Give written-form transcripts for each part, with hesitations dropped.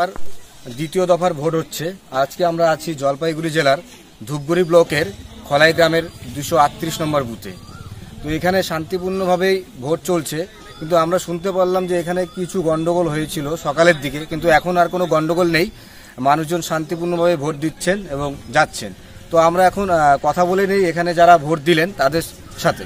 আর দ্বিতীয় দফার ভোট হচ্ছে। আজকে আমরা আছি জলপাইগুড়ি জেলার ধূপগুড়ি ব্লকের খলাই গ্রামের 238 নম্বর বুথে। তো এখানে শান্তিপূর্ণভাবেই ভোট চলছে, কিন্তু আমরা শুনতে পারলাম যে এখানে কিছু গন্ডগোল হয়েছিল সকালের দিকে, কিন্তু এখন আর কোনো গন্ডগোল নেই। মানুষজন শান্তিপূর্ণভাবে ভোট দিচ্ছেন এবং যাচ্ছেন। তো আমরা এখন কথা বলে নেই এখানে যারা ভোট দিলেন তাদের সাথে।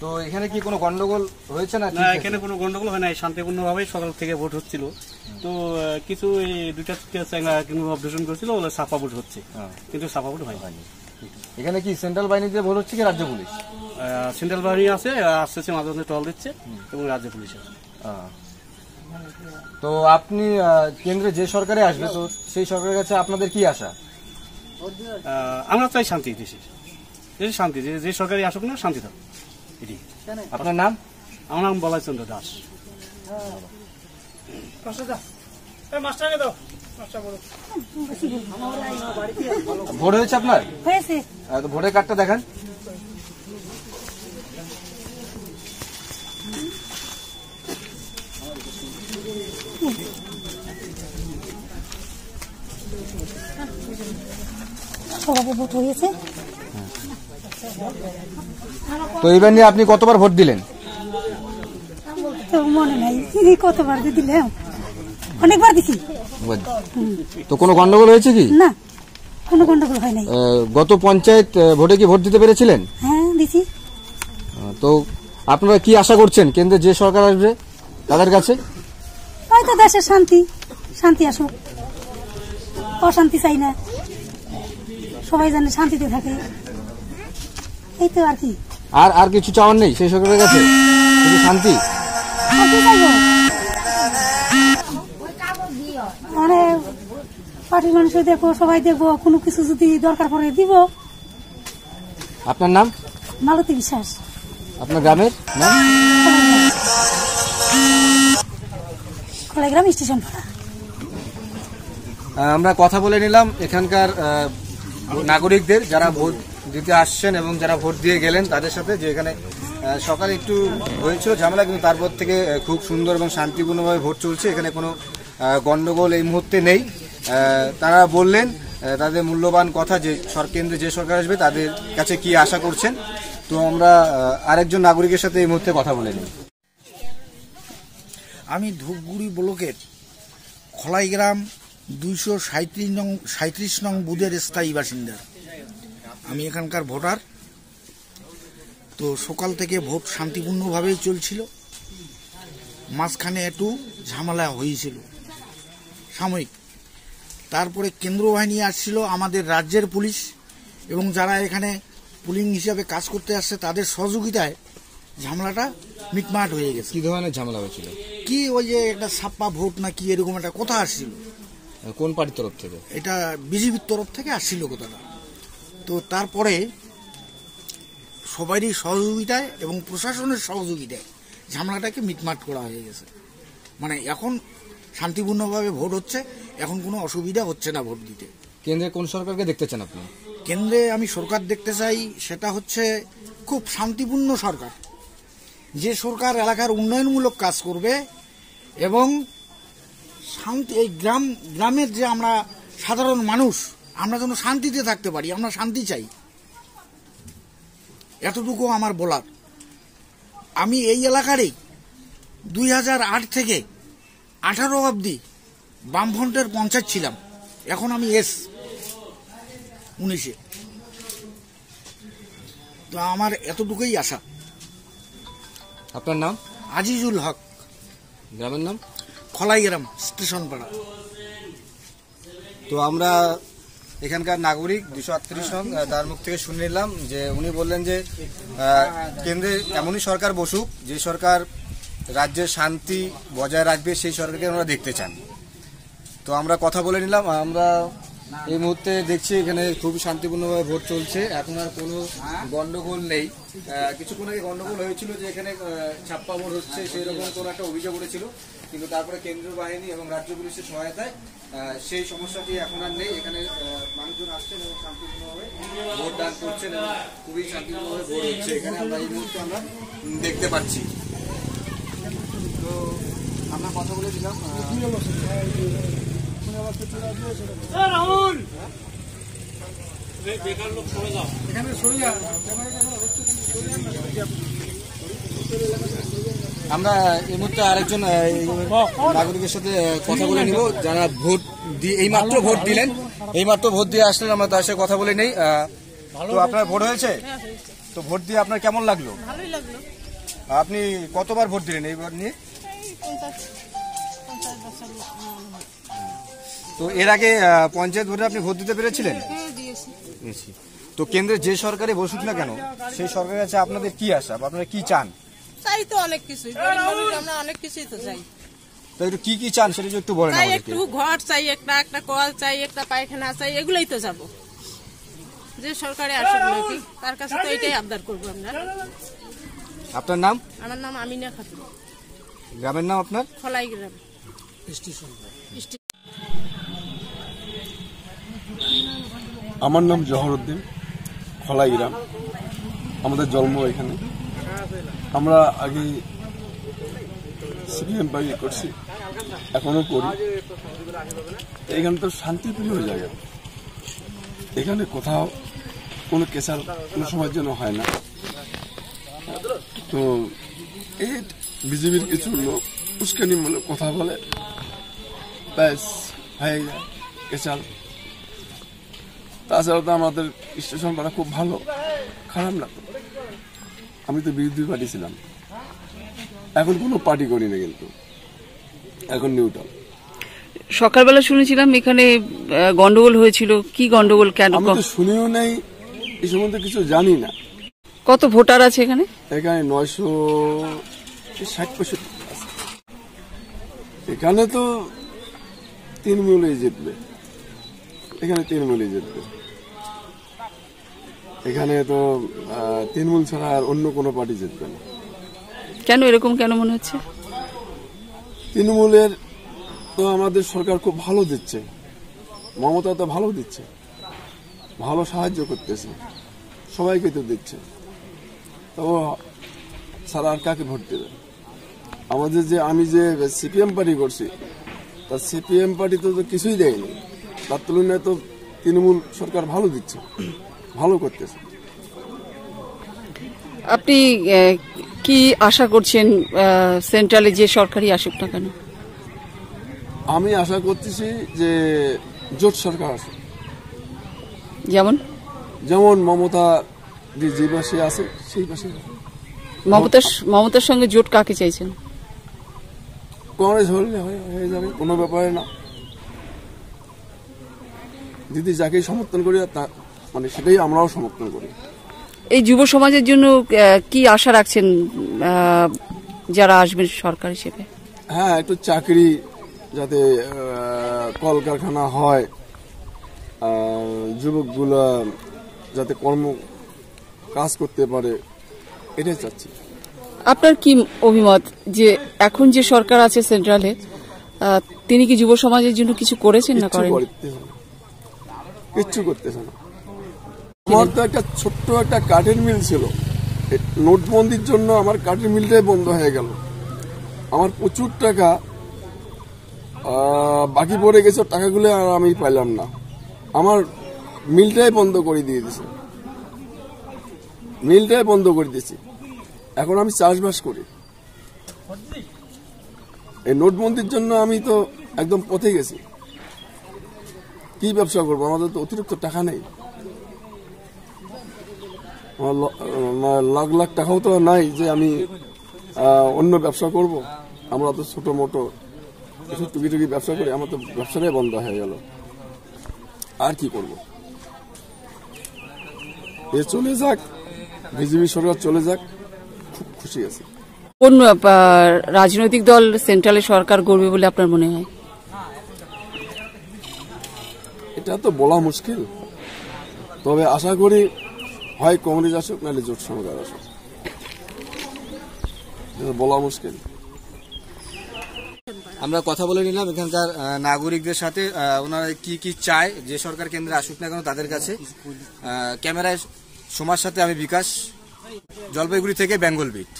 তো এখানে কি কোনো গন্ডগোল হয়েছে না? এখানে কোনো গন্ডগোল হয় না, শান্তিপূর্ণভাবে সকাল থেকে ভোট হচ্ছিল। তো কিছু এই দুইটা অবজেকশন করেছিল, ওগুলো ছাপা ভোট হচ্ছে, কিন্তু ছাপা ভোট হয়নি। এখানে কি সেন্ট্রাল বাহিনীতে ভোট হচ্ছে কি রাজ্য পুলিশ? সেন্ট্রাল বাহিনী আছে, আসছে মাঝে মাঝে টহল দিচ্ছে, এবং রাজ্য পুলিশ আছে। তো আপনি কেন্দ্রে যে সরকারে আসবে, তো সেই সরকারের কাছে আপনাদের কি আশা? আমরা চাই শান্তি, দেশের শান্তি, যে সরকারি আসুক না, শান্তি থাকুক। আপনার নাম? আমার নাম বলাই চন্দ্র দাস। ভোট হয়েছে আপনার? ভোটের কার্ডটা দেখান। ভোট হয়েছে। তো এবার নিয়ে আপনি কতবার ভোট দিলেন? মনে নাই কতবার দিলাম, অনেকবার দিছি। তো কোনো গন্ডগোল হয়েছে কি? না, কোনো গন্ডগোল হয় নাই। গত পঞ্চায়েত ভোটে কি ভোট দিতে পেরেছিলেন? হ্যাঁ, দিছি। তো আপনারা কি আশা করছেন কেন্দ্রে যে সরকার আসবে তাদের কাছে? হয়তো দেশের শান্তি, শান্তি আসুক, অশান্তি চাই না, সবাই জানে শান্তিতে থাকে, এই তো আর কি। আর কিছু চাওয়ার নেই সেই সরকারের কাছে? শুধু শান্তি? মানে পার্টির মানুষ দেখবো, সবাই দেখবো, কোনো কিছু যদি দরকার পড়ে দিব। আপনার নাম? মালতী বিশ্বাস। আপনার গ্রামের নাম? খলাইগ্রাম স্টেশন পাড়া। আমরা কথা বলে নিলাম এখানকার নাগরিকদের যারা ভোট দিতে আসছেন এবং যারা ভোট দিয়ে গেলেন তাদের সাথে, যে এখানে সকালে একটু হয়েছিল ঝামেলা, কিন্তু তারপর থেকে খুব সুন্দর এবং শান্তিপূর্ণভাবে ভোট চলছে। এখানে কোনো গন্ডগোল এই মুহূর্তে নেই। তারা বললেন তাদের মূল্যবান কথা যে কেন্দ্রে যে সরকার আসবে তাদের কাছে কি আশা করছেন। তো আমরা আরেকজন নাগরিকের সাথে এই মুহূর্তে কথা বলে নিই। আমি ধূপগুড়ি ব্লকের খলাইগ্রাম 237 নং বুথের স্থায়ী বাসিন্দা। আমি এখানকার ভোটার। তো সকাল থেকে ভোট শান্তিপূর্ণভাবেই চলছিল, মাঝখানে একটু ঝামেলা হয়েছিল সাময়িক। তারপরে কেন্দ্র বাহিনী আসছিল, আমাদের রাজ্যের পুলিশ এবং যারা এখানে পুলিং হিসাবে কাজ করতে আসছে তাদের সহযোগিতায় ঝামেলাটা মিটমাট হয়ে গেছে। কি ধরনের ঝামেলা হয়েছিল? কি ওই যে একটা ছাপ্পা ভোট না কি এরকম একটা কথা আসছিল। কোন পার্টির তরফ থেকে? এটা বিজেপির তরফ থেকে আসছিল কথাটা। তো তারপরে সবারই সহযোগিতায় এবং প্রশাসনের সহযোগিতায় ঝামেলাটাকে মিটমাট করা হয়ে গেছে। মানে এখন শান্তিপূর্ণভাবে ভোট হচ্ছে, এখন কোনো অসুবিধা হচ্ছে না ভোট দিতে। কেন্দ্রে কোন সরকারকে দেখতে চান আপনি? কেন্দ্রে আমি সরকার দেখতে চাই, সেটা হচ্ছে খুব শান্তিপূর্ণ সরকার, যে সরকার এলাকার উন্নয়নমূলক কাজ করবে এবং শান্তি, এই গ্রামের যে আমরা সাধারণ মানুষ, আমরা যেন শান্তিতে থাকতে পারি, আমরা শান্তি চাই, এতটুকু আমার বলার। আমি এই এলাকারই 2008 থেকে 18 অবধি বামফ্রন্টের পঞ্চায়েত ছিলাম, এখন আমি 19-এ। তো আমার এতটুকুই আশা। আপনার নাম? আজিজুল হক। গ্রামের নাম? খলাইগ্রাম স্টেশন পাড়া। তো আমরা এখানকার নাগরিক 238 নং তার মুখ থেকে শুনে নিলাম যে উনি বললেন যে কেন্দ্রে এমনই সরকার বসুক যে সরকার রাজ্যের শান্তি বজায় রাখবে, সেই সরকারকে আমরা দেখতে চান। তো আমরা কথা বলে নিলাম। আমরা এই মুহূর্তে দেখছি এখানে খুবই শান্তিপূর্ণভাবে ভোট চলছে, এখন আর কোনো গন্ডগোল নেই। কিছুক্ষণ আগে গন্ডগোল হয়েছিল যে এখানে ছাপ্পা ভোট হচ্ছে সেই রকম কোনো একটা অভিযোগ উঠেছিল, কিন্তু তারপরে কেন্দ্রীয় বাহিনী এবং রাজ্য পুলিশের সহায়তায় সেই সমস্যাটি এখন আর নেই। এখানে মানুষজন আসছেন এবং শান্তিপূর্ণভাবে ভোট দান করছেন এবং খুবই শান্তিপূর্ণভাবে ভোট হচ্ছে এখানে আমরা এই মুহূর্তে আমরা দেখতে পাচ্ছি। তো আমরা কথা বলে দিলাম। আমরা এই মুহূর্তে আরেকজন নাগরিকের সাথে কথা বলে নিব যারা ভোট দিয়ে এইমাত্র ভোট দিলেন, এইমাত্র ভোট দিয়ে আসলেন, আমরা তার সাথে কথা বলে নেই। তো আপনার ভোট হয়েছে? তো ভোট দিয়ে আপনার কেমন লাগলো? ভালোই লাগলো। আপনি কতবার ভোট দিলেন এইবার নিয়ে? তো এর আগে পঞ্চায়েত ভোটে আপনি ভোট দিতে পেরেছিলেন? দিয়েছি। তো কেন্দ্রের যে সরকারে বসুক না কেন সেই সরকারের কাছে আপনাদের কি আশা, আপনারা কি চান? চাই তো অনেক কিছুই, আমরা অনেক কিছুই তো চাই। তো একটু কি কি চান সেটা একটু বলেন চাই আমাদেরকে। একটু ঘর চাই, একটা কল চাই, একটা পায়খানা চাই, এগুলোই তো যাব। যে সরকারে আসুক নাকি তার কাছে তো এটাই আবদার করবো আমরা। আপনার নাম? আমার নাম আমিনা খাতুন। গ্রামের নাম আপনার? খলাই গ্রাম। আমার নাম জহরউদ্দিন, খলাই গ্রাম, আমাদের জন্ম এখানে। আমরা আগে সিপিএম পার্টি করছি, এখনো করি। এখানে তো শান্তিপ্রিয় জায়গা, এখানে কোথাও কোনো কেসার কোনো সময়ের জন্য হয় না। তো এই বিজেপির কিছু লোক উস্কানিমূলক কথা বলে, ব্যাস হয়ে যায় কেসার। তাছাড়া তো আমাদের স্টেশন পাড়া খুব ভালো, খারাপ না তো। আমি তো বিরোধী পার্টি ছিলাম, এখন কোনো পার্টি করি না, কিন্তু এখন নিউট্রাল। সকালবেলা শুনেছিলাম এখানে গন্ডগোল হয়েছিল, কি গন্ডগোল, কেন? আমি তো শুনিও নাই, এই সম্বন্ধে কিছু জানি না। কত ভোটার আছে এখানে? এখানে 960-65 আছে। এখানে তো তৃণমূলই জিতবে, এখানে তৃণমূলই জিতবে। এখানে তো তৃণমূল ছাড়া আর অন্য কোনো পার্টি জিতবে না। কেন এরকম কেন মনে হচ্ছে? তৃণমূলের তো আমাদের সরকার খুব ভালো দিচ্ছে, মমতা তো ভালো দিচ্ছে, ভালো সাহায্য করতেছে, সবাইকে তো দিচ্ছে। তো সারা আর কাকে ভোট দেবে? আমাদের যে আমি যে সিপিএম পার্টি করছি, তার সিপিএম পার্টি তো কিছুই দেয়নি, তার তুলনায় তো তৃণমূল সরকার ভালো দিচ্ছে, ভালো করতেছে। আপনি কি আশা করছেন সেন্ট্রালে যে সরকারই আসুক না কেন? আমি আশা করতেছি যে জোট সরকার আসে, যেমন মমতা যে পাশে আছে সেই পাশে। মমতার সঙ্গে জোট কাকে চাইছেন? কংগ্রেস হলে হয়ে যাবে, কোনো ব্যাপারে না। যদি যাকেই সমর্থন করি তা মানে সেটাই আমরাও সমর্থন করি। এই যুব সমাজের জন্য কি আশা রাখছেন যারা আসবেন সরকার হিসেবে? হ্যাঁ, একটু চাকরি যাতে, কলকারখানা হয়, যুবকগুলা যাতে কাজ করতে পারে, এটাই চাচ্ছি। আপনার কি অভিমত যে এখন যে সরকার আছে সেন্ট্রালে, তিনি কি যুব সমাজের জন্য কিছু করেছেন না করেন? কিচ্ছু করতেছে না। আমার তো একটা ছোট্ট একটা কাঠের মিল ছিল, নোটবন্দির জন্য আমার কাঠের মিলটাই বন্ধ হয়ে গেল। আমার প্রচুর টাকা বাকি পড়ে গেছে, টাকাগুলো আর আমি পাইলাম না। আমার মিলটাই বন্ধ করে দিয়ে দিয়েছে, মিলটাই বন্ধ করে দিয়েছি। এখন আমি চাষবাস করি। এই নোটবন্দির জন্য আমি তো একদম পথে গেছি। কি ব্যবসা করবো? আমাদের তো অতিরিক্ত টাকা নেই, লাখ লাখ টাকাও তো নাই যে আমি অন্য ব্যবসা করব। আমরা তো ছোট মোটো কিছু টুকি ব্যবসা করি, আমার তো ব্যবসাটাই বন্ধ হয়ে গেল। আর কি করব? এ চলে যাক, বিজেপি সরকার চলে যাক, খুব খুশি আছি। কোন রাজনৈতিক দল সেন্ট্রালে সরকার গড়বে বলে আপনার মনে হয়? এটা তো বলা মুশকিল, তবে আশা করি হয় কংগ্রেস আসুক নাহলে জোট সরকার আসুক, এটা বলা মুশকিল। আমরা কথা বলে নিলাম এখানকার নাগরিকদের সাথে, ওনারা কি কি চায় যে সরকার কেন্দ্রে আসুক না কেন তাদের কাছে। ক্যামেরায় সোমার সাথে আমি বিকাশ, জলপাইগুড়ি থেকে বেঙ্গল বিট।